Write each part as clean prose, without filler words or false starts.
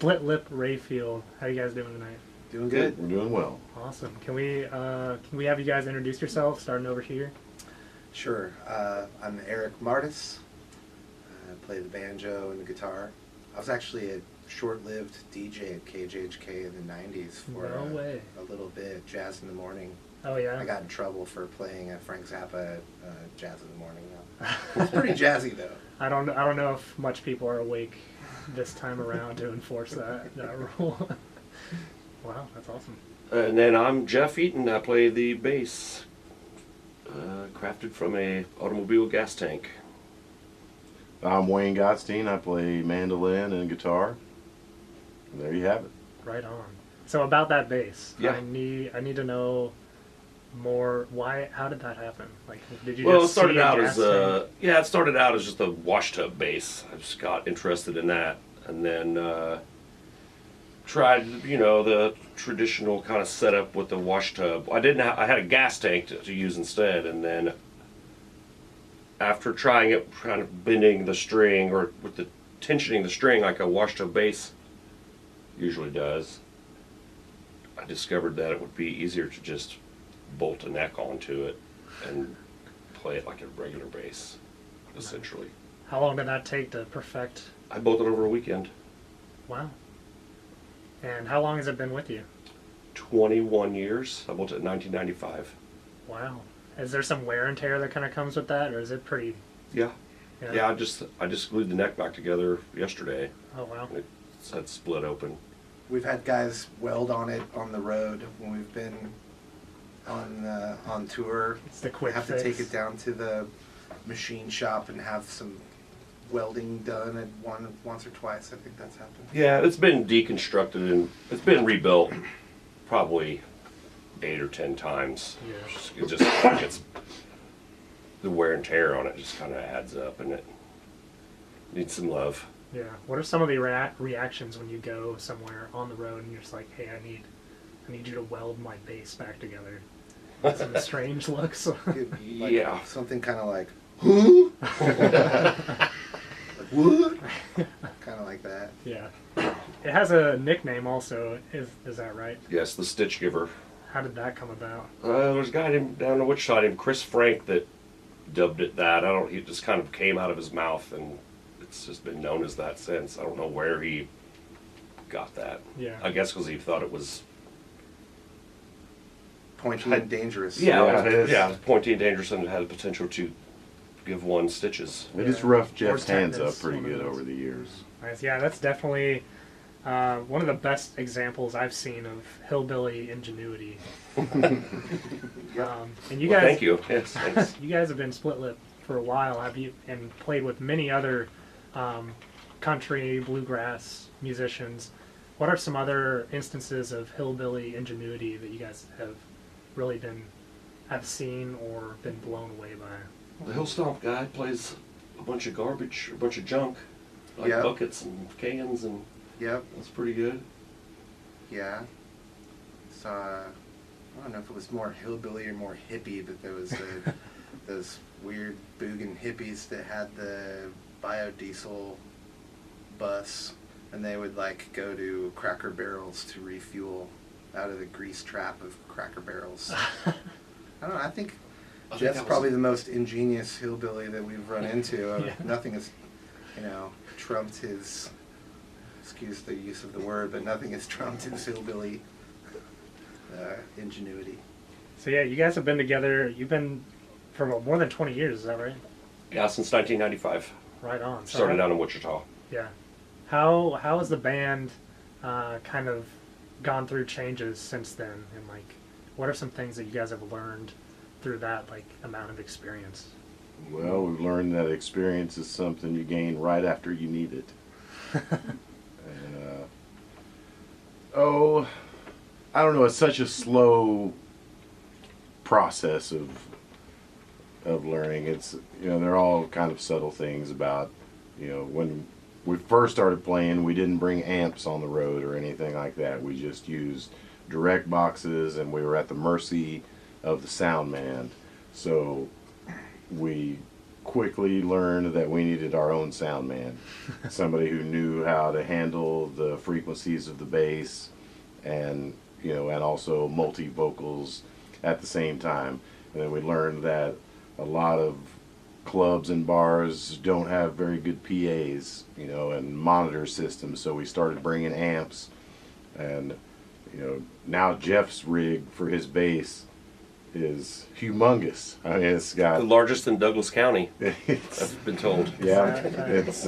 Split Lip Rayfield. How you guys doing tonight? Doing good. We're doing well. Awesome. Can we have you guys introduce yourself, starting over here? Sure. I'm Eric Martis. I play the banjo and the guitar. I was actually a short-lived DJ at KJHK in the 90s for a little bit, Jazz in the Morning. Oh, yeah? I got in trouble for playing Frank Zappa at Jazz in the Morning. It's pretty jazzy, though. I don't know if much people are awake this time around to enforce that rule. Wow, that's awesome. And then I'm Jeff Eaton. I play the bass, crafted from a automobile gas tank. I'm Wayne Gottstein. I play mandolin and guitar. And there you have it. Right on. So about that bass, yeah. I need to know more. Why? How did that happen? Like, did you? Well, just it started see a out gas as tank? it started out as just a wash tub bass. I just got interested in that, and then tried, the traditional kind of setup with the wash tub. I had a gas tank to use instead, and then after trying it, kind of bending the string or with the tensioning the string like a wash tub bass usually does, I discovered that it would be easier to just bolt a neck onto it and play it like a regular bass, essentially. How long did that take to perfect? I bolted over a weekend. Wow. And how long has it been with you? 21 years. I built it in 1995. Wow. Is there some wear and tear that kind of comes with that, or is it pretty? Yeah. Yeah, I just glued the neck back together yesterday. Oh, wow. And it had split open. We've had guys weld on it on the road when we've been on tour. It's the quick have fix. to take it down to the machine shop and have some welding done at once or twice. I think that's happened. Yeah, it's been deconstructed and it's been rebuilt probably 8 or 10 times. Yeah. It just gets the wear and tear on it just kind of adds up, and it needs some love. Yeah. What are some of the reactions when you go somewhere on the road and you're just like, hey, I need you to weld my bass back together? Some strange looks. Yeah. Something kind of like, who? Like, what? Kind of like that. Yeah. It has a nickname also. Is that right? Yes, the Stitch Giver. How did that come about? There's a guy down in Wichita named Chris Frank that dubbed it that. He just kind of came out of his mouth, and it's just been known as that since. I don't know where he got that. Yeah. I guess because he thought it was Pointy and dangerous. Yeah, pointy and dangerous, and it had the potential to give one stitches. It just roughed Jeff's Or hands up tetanus, pretty one of good those. over the years. Nice. Yeah, that's definitely one of the best examples I've seen of hillbilly ingenuity. And you guys, Thank you. Yes, thanks. you guys have been split lip for a while, have you? And played with many other country bluegrass musicians. What are some other instances of hillbilly ingenuity that you guys have really have seen or been blown away by? The Hill Stomp guy plays a bunch of garbage, a bunch of junk, like Yep. buckets and cans, and Yep. that's pretty good. Yeah. So, I don't know if it was more hillbilly or more hippie, but there was those weird boogin hippies that had the biodiesel bus, and they would like go to Cracker Barrels to refuel out of the grease trap of Cracker Barrels. I don't know, I think Jeff's probably the most ingenious hillbilly that we've run into. Yeah. Nothing has, trumped his, excuse the use of the word, but nothing has trumped his hillbilly ingenuity. So yeah, you guys have been together. You've been for more than 20 years. Is that right? Yeah, since 1995. Right on. So Started out in Wichita. Yeah. How has the band kind of gone through changes since then? And like, what are some things that you guys have learned through that amount of experience? Well, we've learned that experience is something you gain right after you need it. And, I don't know. It's such a slow process of learning. It's they're all kind of subtle things about when we first started playing, we didn't bring amps on the road or anything like that. We just used direct boxes, and we were at the mercy of the sound man. So we quickly learned that we needed our own sound man, somebody who knew how to handle the frequencies of the bass, and and also multi vocals at the same time. And then we learned that a lot of clubs and bars don't have very good PAs, and monitor systems. So we started bringing amps, and now Jeff's rig for his bass is humongous. I mean, it's got The largest in Douglas County, it's, I've been told. yeah, it's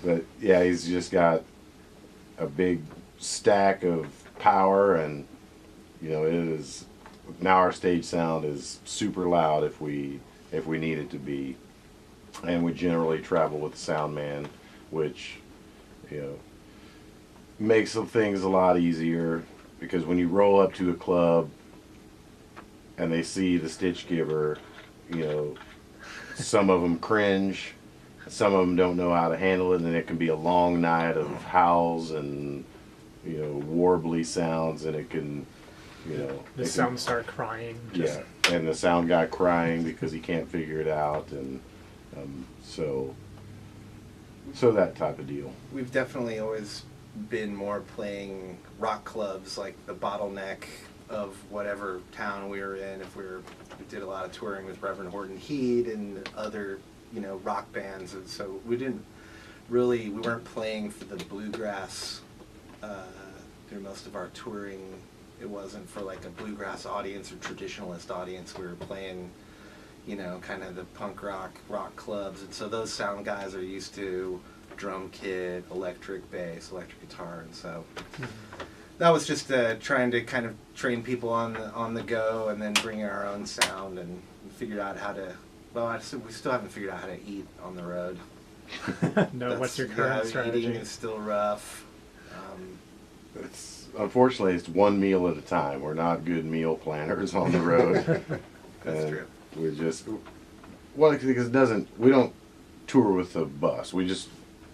but yeah, he's just got a big stack of power, and it is now our stage sound is super loud if we need it to be, and we generally travel with the sound man, which makes some things a lot easier, because when you roll up to a club and they see the Stitch Giver, some of them cringe, some of them don't know how to handle it, and it can be a long night of howls and warbly sounds, and it can The sound start crying. yeah, and the sound guy crying because he can't figure it out, and so that type of deal. We've definitely always been more playing rock clubs, like the bottleneck of whatever town we were in. We did a lot of touring with Reverend Horton Heat and other rock bands, and so we weren't playing for the bluegrass through most of our touring. It wasn't for like a bluegrass audience or traditionalist audience. We were playing kind of the punk rock clubs, and so those sound guys are used to drum kit, electric bass, electric guitar, and so that was just trying to kind of train people on the go, and then bring our own sound, and figured out how to. Well, we still haven't figured out how to eat on the road. No, what's your current strategy? Eating is still rough. Unfortunately, it's one meal at a time. We're not good meal planners on the road. That's true. We're just because we don't tour with a bus. We just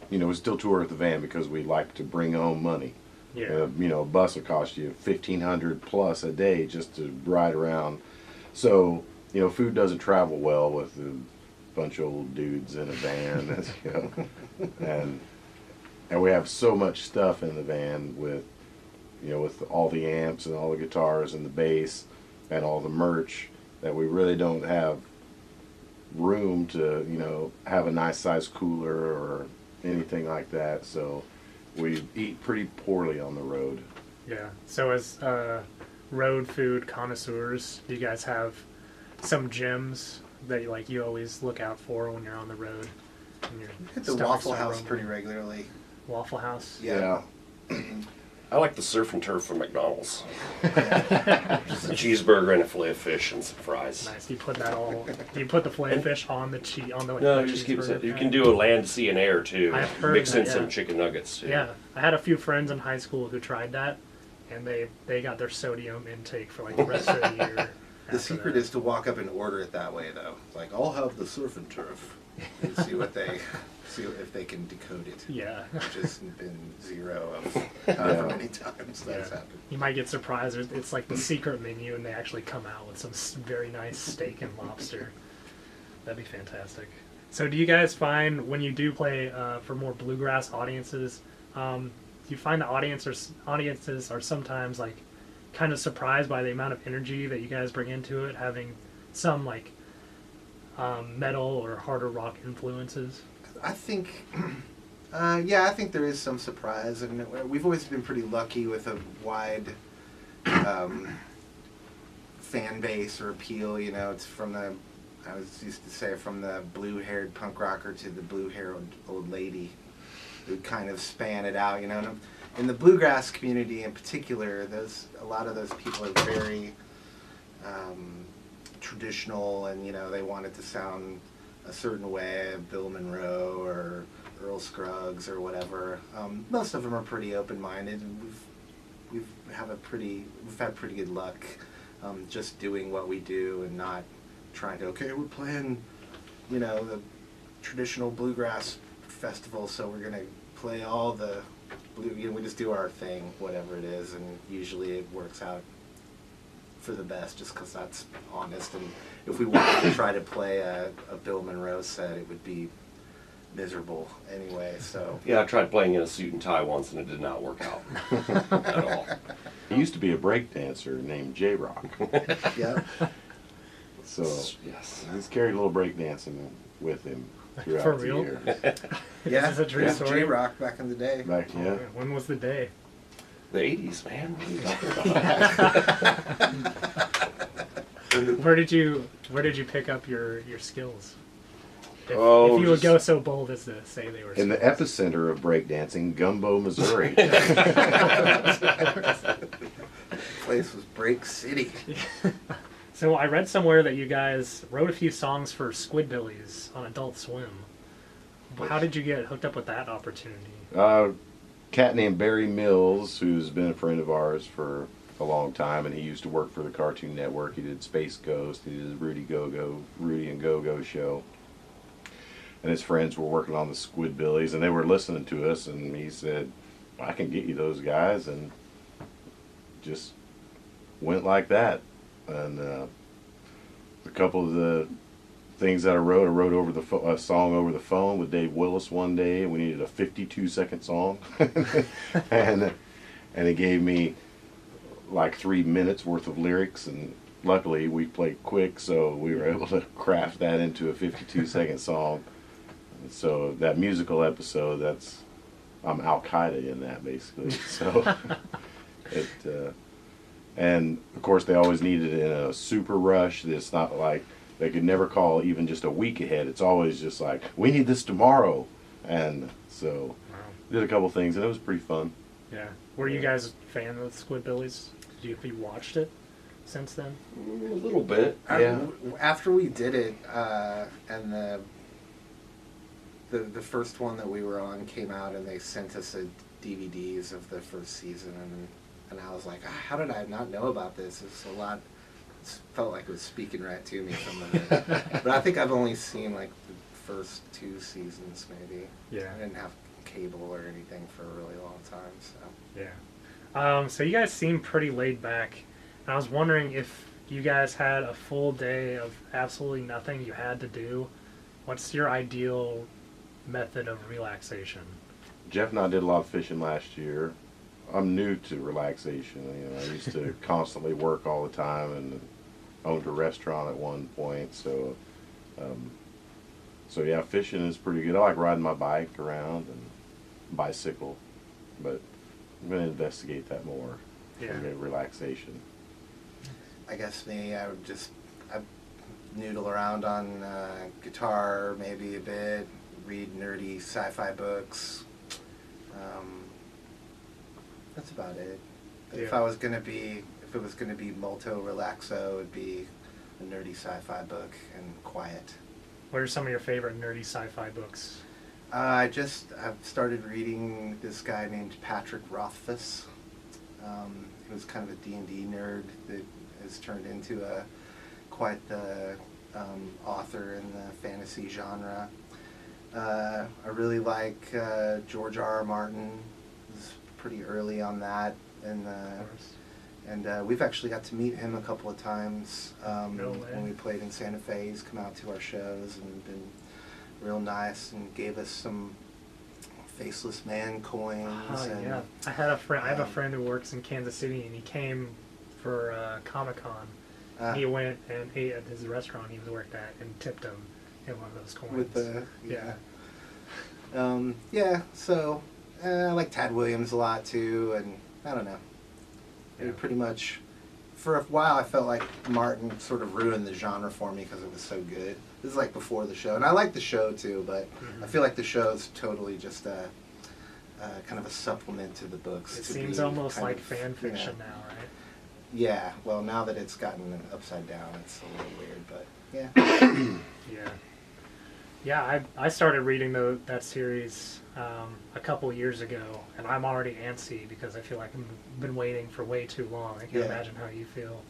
we still tour with the van because we like to bring home money. Yeah. A bus will cost you $1,500 plus a day just to ride around. So food doesn't travel well with a bunch of old dudes in a van. And we have so much stuff in the van with all the amps and all the guitars and the bass and all the merch, that we really don't have room to have a nice size cooler or anything like that. So we eat pretty poorly on the road. Yeah. So as road food connoisseurs, do you guys have some gyms that you always look out for when you're on the road? And your Hit the stomachs Waffle are House rumbling? pretty regularly. Waffle House. Yeah. I like the surf and turf from McDonald's. Just a cheeseburger and a fillet of fish and some fries. Nice. You put the fillet fish on the No, you just keep it. You can do a land, sea, and air too. I've heard Mix in that, some yeah. chicken nuggets too. Yeah, I had a few friends in high school who tried that, and they got their sodium intake for the rest of the year. The secret is to walk up and order it that way, though. Like, I'll have the surf and turf, and see if they can decode it. Yeah. Which has been zero of however many times that's happened. You might get surprised. It's like the secret menu, and they actually come out with some very nice steak and lobster. That'd be fantastic. So, do you guys find when you do play for more bluegrass audiences, do you find the audiences are sometimes kind of surprised by the amount of energy that you guys bring into it, having some metal or harder rock influences? I think, I think there is some surprise, and we've always been pretty lucky with a wide fan base or appeal. It's from I used to say, from the blue-haired punk rocker to the blue-haired old lady. We kind of span it out, In the bluegrass community in particular, a lot of those people are very traditional, and they want it to sound a certain way, Bill Monroe or Earl Scruggs or whatever. Most of them are pretty open-minded, and we've had pretty good luck just doing what we do and not trying to, we're playing the traditional bluegrass festival, so we're gonna play all the we just do our thing, whatever it is, and usually it works out for the best, just because that's honest. And if we wanted to try to play a Bill Monroe set, it would be miserable anyway. So Yeah, I tried playing in a suit and tie once, and it did not work out at all. He used to be a break dancer named J-Rock. yeah, So Yes. he's carried a little break dancing with him throughout For the real? years. yeah. This is a true story? J-Rock back in the day. Back, Oh, yeah. man, when was the day? The 80s, man. What are you talking about? Where did you pick up your skills? If you would just go so bold as to say they were in the skills. epicenter of breakdancing, Gumbo, Missouri. Place was Break City. So I read somewhere that you guys wrote a few songs for Squidbillies on Adult Swim. How did you get hooked up with that opportunity? Cat named Barry Mills, who's been a friend of ours for a long time, and he used to work for the Cartoon Network. He did Space Ghost. He did Rudy and Go-Go show. And his friends were working on the Squidbillies, and they were listening to us, and he said, I can get you those guys, and just went like that. And a couple of the things that I wrote over a song over the phone with Dave Willis one day. We needed a 52-second song, and he gave me like 3 minutes worth of lyrics, and luckily we played quick, so we were able to craft that into a 52-second song. So that musical episode, I'm Al Qaeda in that basically. So and of course they always needed it in a super rush. It's not like they could never call even just a week ahead. It's always just like, we need this tomorrow. And so did a couple things, and it was pretty fun. Yeah. Were you guys a fan of Squidbillies? Have you watched it since then? A little bit. Yeah. After we did it, and the first one that we were on came out, and they sent us DVDs of the first season, and I was like, how did I not know about this? It's a lot. It felt like it was speaking right to me, some of it. But I think I've only seen like the first 2 seasons, maybe. Yeah. I didn't have cable or anything for a really long time, so. Yeah. So you guys seem pretty laid back, and I was wondering if you guys had a full day of absolutely nothing you had to do. What's your ideal method of relaxation? Jeff and I did a lot of fishing last year. I'm new to relaxation. I used to constantly work all the time and owned a restaurant at one point. So yeah, fishing is pretty good. I like riding my bike around and bicycle, but I'm going to investigate that more for relaxation. I guess I noodle around on guitar maybe a bit, read nerdy sci-fi books. That's about it. But if it was gonna be multo relaxo, it would be a nerdy sci-fi book and quiet. What are some of your favorite nerdy sci-fi books? I've started reading this guy named Patrick Rothfuss. He was kind of a D&D nerd that has turned into quite the author in the fantasy genre. I really like George R.R. Martin. Was pretty early on that, and we've actually got to meet him a couple of times when we played in Santa Fe. He's come out to our shows and been real nice and gave us some Faceless Man coins. Yeah, I have a friend who works in Kansas City, and he came for Comic-Con. He went and ate at his restaurant he worked at and tipped him in one of those coins. With the so I like Tad Williams a lot too, and I don't know. It pretty much, for a while I felt like Martin sort of ruined the genre for me because it was so good. This is like before the show, and I like the show too, but I feel like the show is totally just kind of a supplement to the books. It seems almost like fan fiction now, right? Yeah, well, now that it's gotten upside down, it's a little weird, but yeah. Yeah, I started reading that series a couple years ago, and I'm already antsy because I feel like I've been waiting for way too long. I can't imagine how you feel.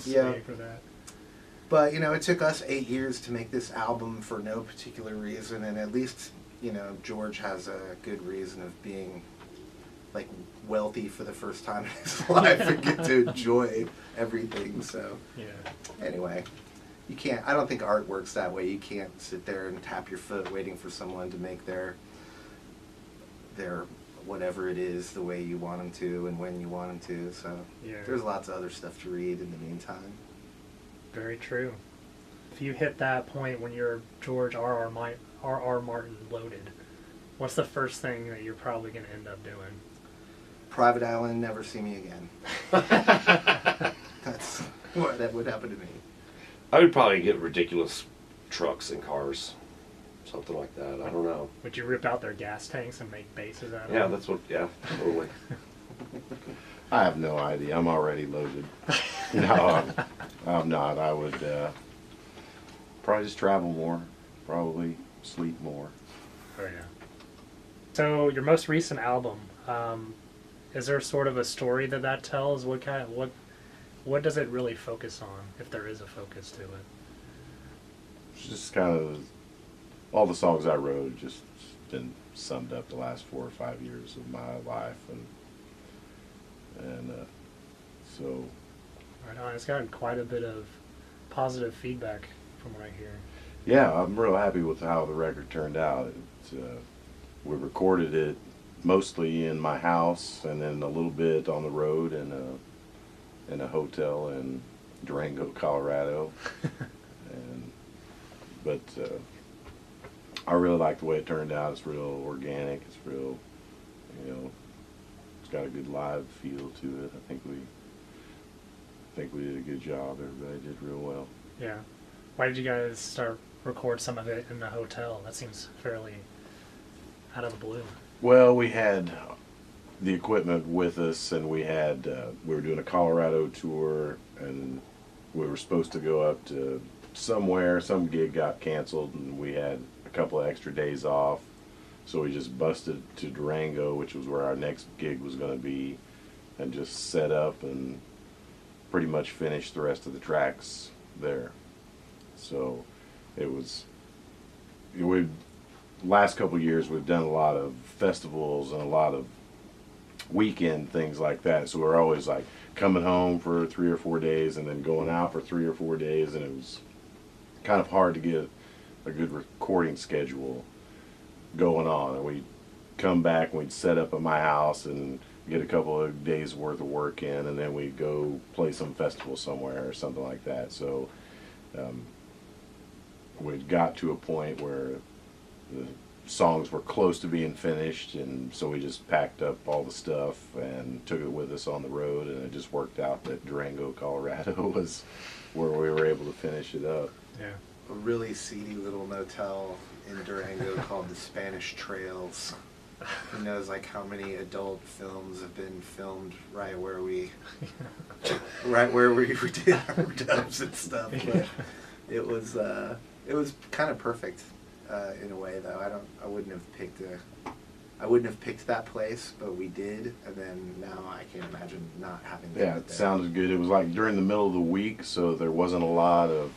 Waiting for that. But, it took us 8 years to make this album for no particular reason, and at least, George has a good reason of being like wealthy for the first time in his life and get to enjoy everything. So Yeah. anyway, you can't. I don't think art works that way. You can't sit there and tap your foot waiting for someone to make their whatever it is the way you want them to and when you want them to. So Yeah. there's lots of other stuff to read in the meantime. Very true. If you hit that point when you're George R.R. Martin loaded, what's the first thing that you're probably going to end up doing? Private Island, Never See Me Again. That's what that would happen to me. I would probably get ridiculous trucks and cars, something like that. I don't know. Would you rip out their gas tanks and make bases out of Yeah, them? that's what. Yeah, totally. I have no idea. I'm already loaded. No, I'm not. I would probably just travel more. Probably sleep more. Oh, yeah. So your most recent album, is there sort of a story that tells? What does it really focus on, if there is a focus to it? It's just kind of all the songs I wrote have just been summed up the last 4 or 5 years of my life, and so Right on. It's gotten quite a bit of positive feedback from what I hear. yeah, I'm real happy with how the record turned out. We recorded it mostly in my house, and then a little bit on the road in a hotel in Durango, Colorado. But I really like the way it turned out. It's real organic. It's real, it's got a good live feel to it. I think we did a good job. Everybody did real well. Yeah. Why did you guys record some of it in the hotel? That seems fairly out of the blue. Well, we had the equipment with us, and we were doing a Colorado tour, and we were supposed to go up to somewhere. Some gig got canceled, and we had a couple of extra days off, so we just busted to Durango, which was where our next gig was going to be, and just set up and pretty much finished the rest of the tracks there. So last couple of years we've done a lot of festivals and a lot of weekend things like that, so we're always like coming home for 3 or 4 days and then going out for 3 or 4 days, and it was kind of hard to get a good recording schedule going on. And we'd come back and we'd set up at my house and get a couple of days worth of work in, and then we'd go play some festival somewhere or something like that. So we'd got to a point where the songs were close to being finished, and so we just packed up all the stuff and took it with us on the road, and it just worked out that Durango, Colorado was where we were able to finish it up. Yeah. A really seedy little motel in Durango called the Spanish Trails. Who knows like how many adult films have been filmed right where we did our dubs and stuff. But it was kind of perfect in a way, though. I wouldn't have picked that place, but we did, and then now I can't imagine not having that. Yeah, it sounded good. It was like during the middle of the week, so there wasn't a lot of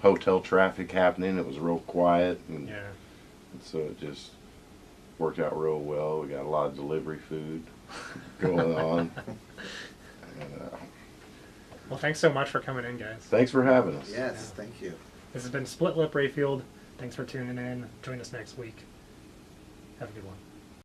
hotel traffic happening. It was real quiet, and Yeah. so it just worked out real well. We got a lot of delivery food going on. And, Well, thanks so much for coming in, guys. thanks for having us. Yes, thank you. This has been Split Lip Rayfield. Thanks for tuning in. Join us next week. Have a good one.